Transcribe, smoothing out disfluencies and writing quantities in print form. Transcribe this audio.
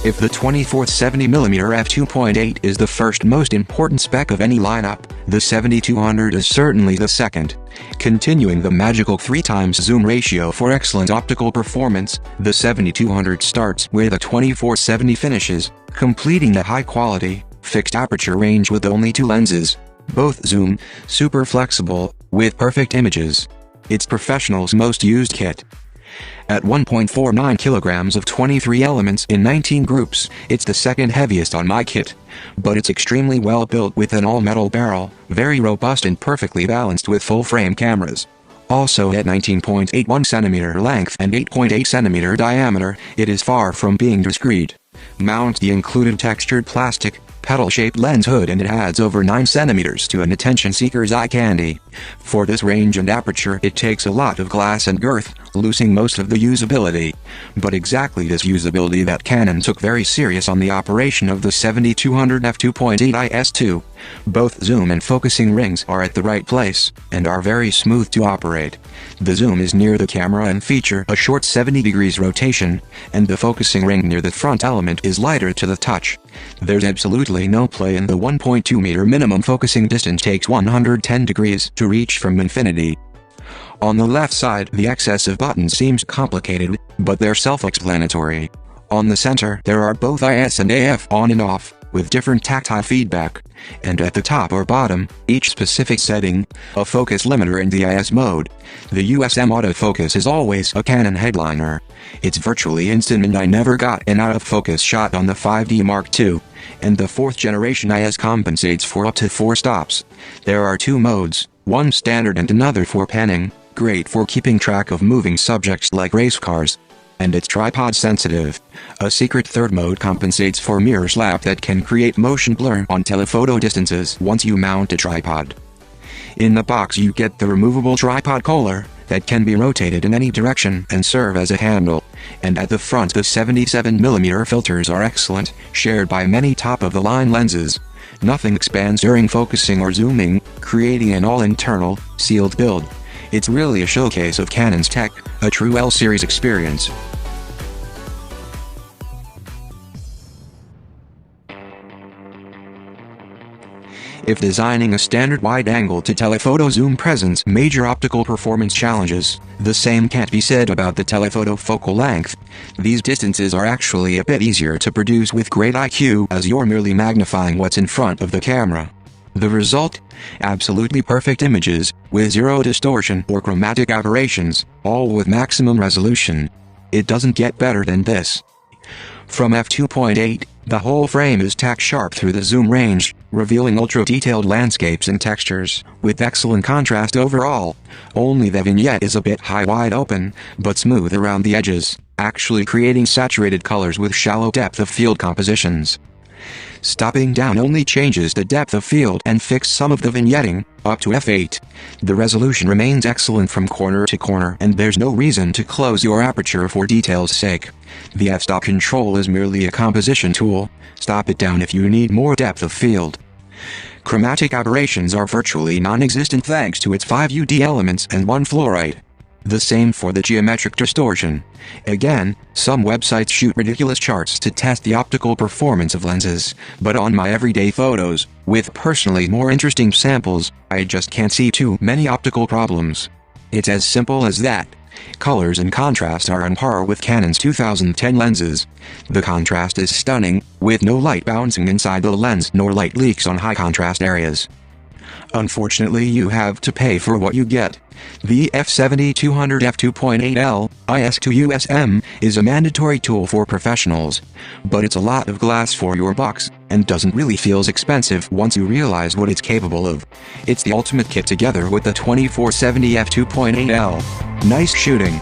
If the 24-70mm f2.8 is the first most important spec of any lineup, the 7200 is certainly the second. Continuing the magical 3x zoom ratio for excellent optical performance, the 7200 starts where the 24-70 finishes, completing the high-quality, fixed aperture range with only 2 lenses. Both zoom, super flexible, with perfect images. It's professionals' most used kit. At 1.49 kilograms of 23 elements in 19 groups, it's the second heaviest on my kit. But it's extremely well built with an all-metal barrel, very robust and perfectly balanced with full-frame cameras. Also at 19.81 cm length and 8.8 cm diameter, it is far from being discreet. Mount the included textured plastic, petal-shaped lens hood and it adds over 9 cm to an attention-seeker's eye candy. For this range and aperture it takes a lot of glass and girth, losing most of the usability. But exactly this usability that Canon took very serious on the operation of the 7200 f2.8 IS2. Both zoom and focusing rings are at the right place, and are very smooth to operate. The zoom is near the camera and feature a short 70 degrees rotation, and the focusing ring near the front element is lighter to the touch. There's absolutely no play in the 1.2 meter minimum focusing distance takes 110 degrees to reach from infinity. On the left side the excess of buttons seems complicated, but they're self-explanatory. On the center there are both IS and AF on and off, with different tactile feedback, and at the top or bottom, each specific setting, a focus limiter in the IS mode. The USM autofocus is always a Canon headliner. It's virtually instant and I never got an out-of-focus shot on the 5D Mark II, and the 4th generation IS compensates for up to 4 stops. There are 2 modes, one standard and another for panning, great for keeping track of moving subjects like race cars. And it's tripod sensitive. A secret 3rd mode compensates for mirror slap that can create motion blur on telephoto distances once you mount a tripod. In the box you get the removable tripod collar that can be rotated in any direction and serve as a handle. And at the front the 77mm filters are excellent, shared by many top-of-the-line lenses. Nothing expands during focusing or zooming, creating an all-internal, sealed build. It's really a showcase of Canon's tech, a true L-series experience. If designing a standard wide-angle to telephoto zoom presents major optical performance challenges, the same can't be said about the telephoto focal length. These distances are actually a bit easier to produce with great IQ as you're merely magnifying what's in front of the camera. The result? Absolutely perfect images, with zero distortion or chromatic aberrations, all with maximum resolution. It doesn't get better than this. From f2.8, the whole frame is tack sharp through the zoom range, revealing ultra-detailed landscapes and textures, with excellent contrast overall. Only the vignette is a bit high wide open, but smooth around the edges, actually creating saturated colors with shallow depth of field compositions. Stopping down only changes the depth of field and fix some of the vignetting, up to f8. The resolution remains excellent from corner to corner and there's no reason to close your aperture for detail's sake. The f-stop control is merely a composition tool, stop it down if you need more depth of field. Chromatic aberrations are virtually non-existent thanks to its 5 UD elements and 1 fluorite. The same for the geometric distortion. Again, some websites shoot ridiculous charts to test the optical performance of lenses, but on my everyday photos, with personally more interesting samples, I just can't see too many optical problems. It's as simple as that. Colors and contrast are on par with Canon's 2010 lenses. The contrast is stunning, with no light bouncing inside the lens nor light leaks on high contrast areas. Unfortunately you have to pay for what you get. The F7200 f2.8 L II USM is a mandatory tool for professionals, but it's a lot of glass for your bucks, and doesn't really feel expensive once you realize what it's capable of. It's the ultimate kit together with the 24-70 f2.8 L. Nice shooting.